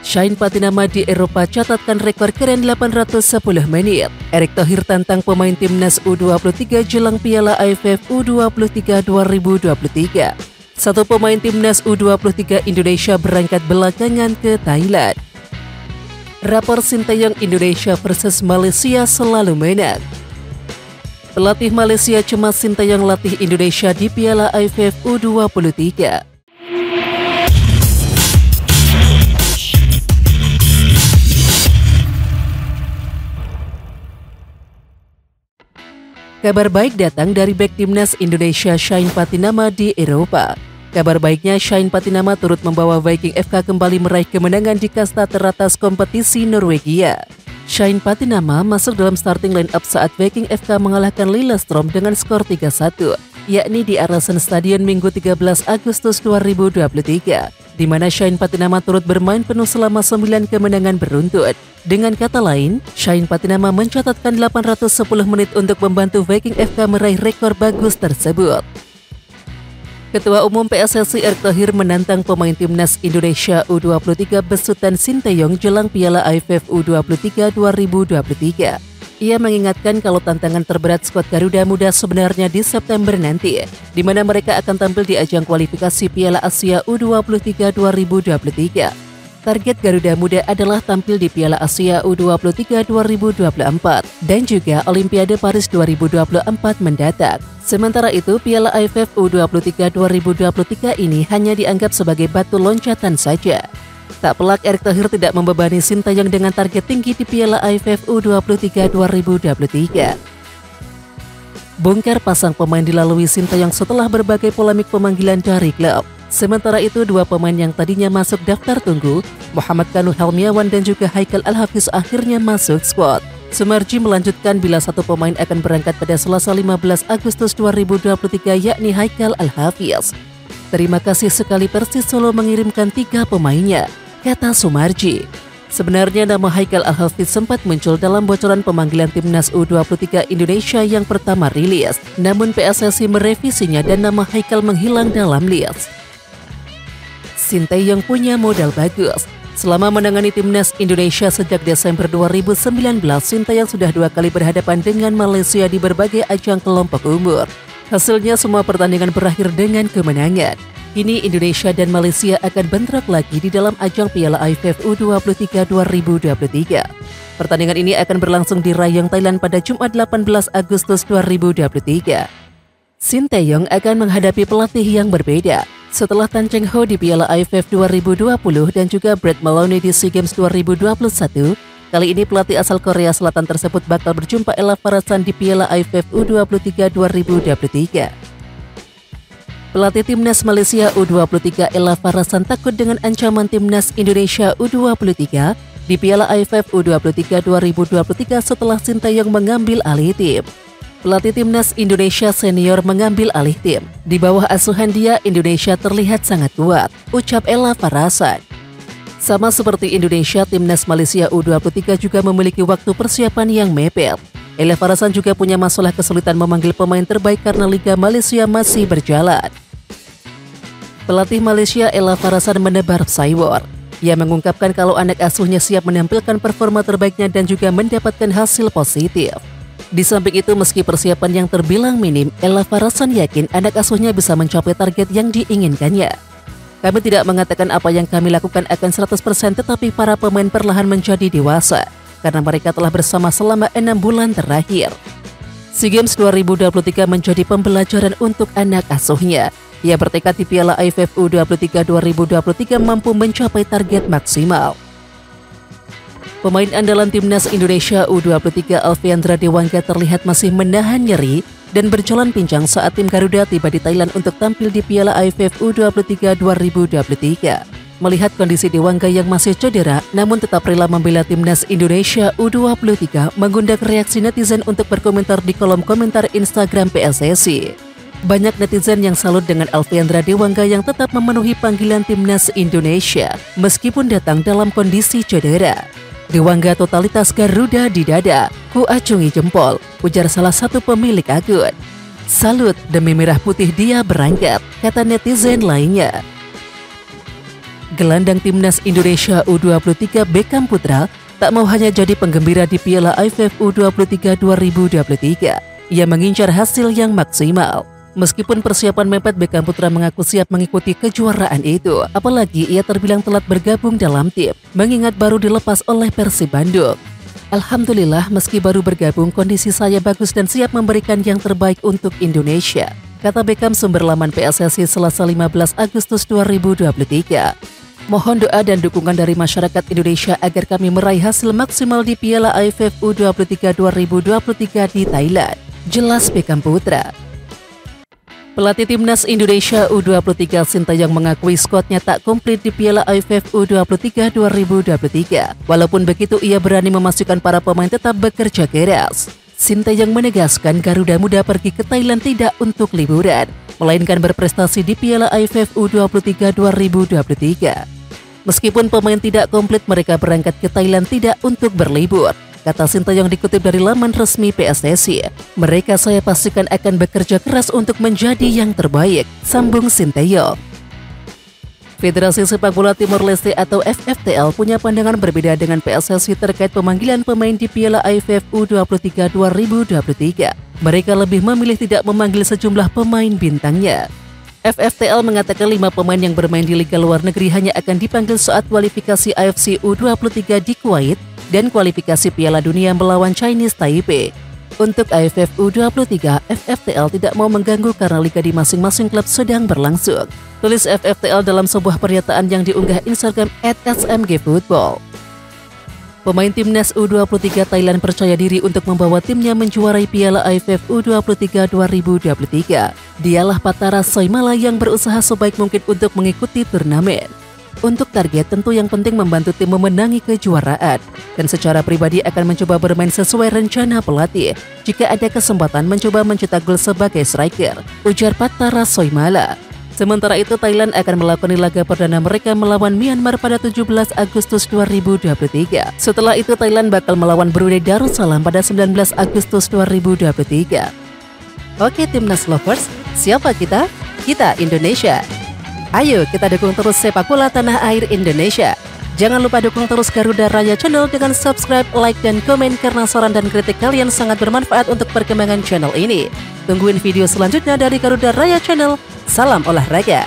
Shane Patinama di Eropa catatkan rekor keren 810 menit. Erick Thohir tantang pemain timnas U23 jelang Piala AFF U23 2023. Satu pemain timnas U23 Indonesia berangkat belakangan ke Thailand. Rapor Sinteyong Indonesia versus Malaysia selalu menang. Pelatih Malaysia cemas Sinteyong latih Indonesia di Piala AFF U23. Kabar baik datang dari bek timnas Indonesia Shane Patinama di Eropa. Kabar baiknya, Shane Patinama turut membawa Viking FK kembali meraih kemenangan di kasta teratas kompetisi Norwegia. Shane Patinama masuk dalam starting line-up saat Viking FK mengalahkan Lillestrøm dengan skor 3-1, yakni di Arlesen Stadion Minggu 13 Agustus 2023, di mana Shane Patinama turut bermain penuh selama 9 kemenangan beruntun. Dengan kata lain, Shane Patinama mencatatkan 810 menit untuk membantu Viking FK meraih rekor bagus tersebut. Ketua Umum PSSI Erick Thohir menantang pemain timnas Indonesia U23 besutan Sinteyong jelang Piala AFF U23 2023. Ia mengingatkan kalau tantangan terberat skuad Garuda Muda sebenarnya di September nanti, di mana mereka akan tampil di ajang kualifikasi Piala Asia U23 2023. Target Garuda Muda adalah tampil di Piala Asia U23 2024 dan juga Olimpiade Paris 2024 mendatang. Sementara itu, Piala AFF U23 2023 ini hanya dianggap sebagai batu loncatan saja. Tak pelak Erick Thohir tidak membebani Sinteyong dengan target tinggi di Piala AFF U23 2023. Bongkar pasang pemain dilalui Sinteyong setelah berbagai polemik pemanggilan dari klub. Sementara itu, dua pemain yang tadinya masuk daftar tunggu, Muhammad Kanu Helmiawan dan juga Haikal Al-Hafiz akhirnya masuk skuad. Sumarji melanjutkan bila satu pemain akan berangkat pada Selasa 15 Agustus 2023 yakni Haikal Al-Hafiz. Terima kasih sekali Persis Solo mengirimkan 3 pemainnya, kata Sumarji. Sebenarnya nama Haikal Al-Hafiz sempat muncul dalam bocoran pemanggilan timnas U23 Indonesia yang pertama rilis, namun PSSI merevisinya dan nama Haikal menghilang dalam list. Sinteyong punya modal bagus. Selama menangani timnas Indonesia sejak Desember 2019, Sinteyong sudah 2 kali berhadapan dengan Malaysia di berbagai ajang kelompok umur. Hasilnya semua pertandingan berakhir dengan kemenangan. Kini Indonesia dan Malaysia akan bentrok lagi di dalam ajang Piala AFF U23 2023. Pertandingan ini akan berlangsung di Rayong, Thailand pada Jumat 18 Agustus 2023. Sinteyong akan menghadapi pelatih yang berbeda. Setelah Tan Cheng Ho di Piala AFF 2020 dan juga Brett Maloney di SEA Games 2021, kali ini pelatih asal Korea Selatan tersebut bakal berjumpa Ella Farasan di Piala AFF U23 2023. Pelatih timnas Malaysia U23 Ella Farasan takut dengan ancaman timnas Indonesia U23 di Piala AFF U23 2023 setelah Sinteyong mengambil alih tim. Pelatih timnas Indonesia senior mengambil alih tim. Di bawah asuhan dia, Indonesia terlihat sangat kuat, ucap Ella Farasan. Sama seperti Indonesia, timnas Malaysia U23 juga memiliki waktu persiapan yang mepet. Ella Farasan juga punya masalah kesulitan memanggil pemain terbaik karena Liga Malaysia masih berjalan. Pelatih Malaysia Ella Farasan menebar saywar. Ia mengungkapkan kalau anak asuhnya siap menampilkan performa terbaiknya dan juga mendapatkan hasil positif. Di samping itu, meski persiapan yang terbilang minim, Ella Farasan yakin anak asuhnya bisa mencapai target yang diinginkannya. Kami tidak mengatakan apa yang kami lakukan akan 100%, tetapi para pemain perlahan menjadi dewasa, karena mereka telah bersama selama 6 bulan terakhir. SEA Games 2023 menjadi pembelajaran untuk anak asuhnya. Ia bertekad di Piala AFF U23 2023 mampu mencapai target maksimal. Pemain andalan timnas Indonesia U23 Alfiandra Dewangga terlihat masih menahan nyeri dan berjalan pincang saat tim Garuda tiba di Thailand untuk tampil di Piala AFF U23 2023. Melihat kondisi Dewangga yang masih cedera namun tetap rela membela timnas Indonesia U23 mengundang reaksi netizen untuk berkomentar di kolom komentar Instagram PSSI. Banyak netizen yang salut dengan Alfiandra Dewangga yang tetap memenuhi panggilan timnas Indonesia meskipun datang dalam kondisi cedera. Dewangga totalitas Garuda di dada, ku acungi jempol, ujar salah satu pemilik akun. Salut, demi merah putih dia berangkat, kata netizen lainnya. Gelandang timnas Indonesia U23 Beckham Putra tak mau hanya jadi penggembira di Piala AFF U23 2023. Ia mengincar hasil yang maksimal. Meskipun persiapan mepet, Beckham Putra mengaku siap mengikuti kejuaraan itu. Apalagi ia terbilang telat bergabung dalam tim, mengingat baru dilepas oleh Persib Bandung. Alhamdulillah, meski baru bergabung, kondisi saya bagus dan siap memberikan yang terbaik untuk Indonesia, kata Beckham sumber laman PSSI Selasa 15 Agustus 2023. Mohon doa dan dukungan dari masyarakat Indonesia agar kami meraih hasil maksimal di Piala AFF U23 2023 di Thailand, jelas Beckham Putra. Pelatih timnas Indonesia U23 Sintayong mengakui skuadnya tak komplit di Piala AFF U23 2023. Walaupun begitu, ia berani memastikan para pemain tetap bekerja keras. Sintayong menegaskan Garuda Muda pergi ke Thailand tidak untuk liburan, melainkan berprestasi di Piala AFF U23 2023. Meskipun pemain tidak komplit, mereka berangkat ke Thailand tidak untuk berlibur, kata Sintayong dikutip dari laman resmi PSSI. Mereka saya pastikan akan bekerja keras untuk menjadi yang terbaik, sambung Sintayong. Federasi Sepak Bola Timor Leste atau FFTL punya pandangan berbeda dengan PSSI terkait pemanggilan pemain di Piala AFF U23 2023. Mereka lebih memilih tidak memanggil sejumlah pemain bintangnya. FFTL mengatakan 5 pemain yang bermain di liga luar negeri hanya akan dipanggil saat kualifikasi AFC U23 di Kuwait dan kualifikasi Piala Dunia melawan Chinese Taipei. Untuk AFF U23, FFTL tidak mau mengganggu karena liga di masing-masing klub sedang berlangsung, tulis FFTL dalam sebuah pernyataan yang diunggah Instagram @smgfootball. Pemain timnas U23 Thailand percaya diri untuk membawa timnya menjuarai Piala AFF U23 2023. Dialah Patara Soimala yang berusaha sebaik mungkin untuk mengikuti turnamen. Untuk target, tentu yang penting membantu tim memenangi kejuaraan, dan secara pribadi akan mencoba bermain sesuai rencana pelatih jika ada kesempatan mencoba mencetak gol sebagai striker, ujar Patara Soimala. Sementara itu, Thailand akan melakoni laga perdana mereka melawan Myanmar pada 17 Agustus 2023. Setelah itu, Thailand bakal melawan Brunei Darussalam pada 19 Agustus 2023. Oke Timnas Lovers, siapa kita? Kita Indonesia. Ayo kita dukung terus sepak bola tanah air Indonesia. Jangan lupa dukung terus Garuda Raya Channel dengan subscribe, like, dan komen karena saran dan kritik kalian sangat bermanfaat untuk perkembangan channel ini. Tungguin video selanjutnya dari Garuda Raya Channel. Salam olahraga.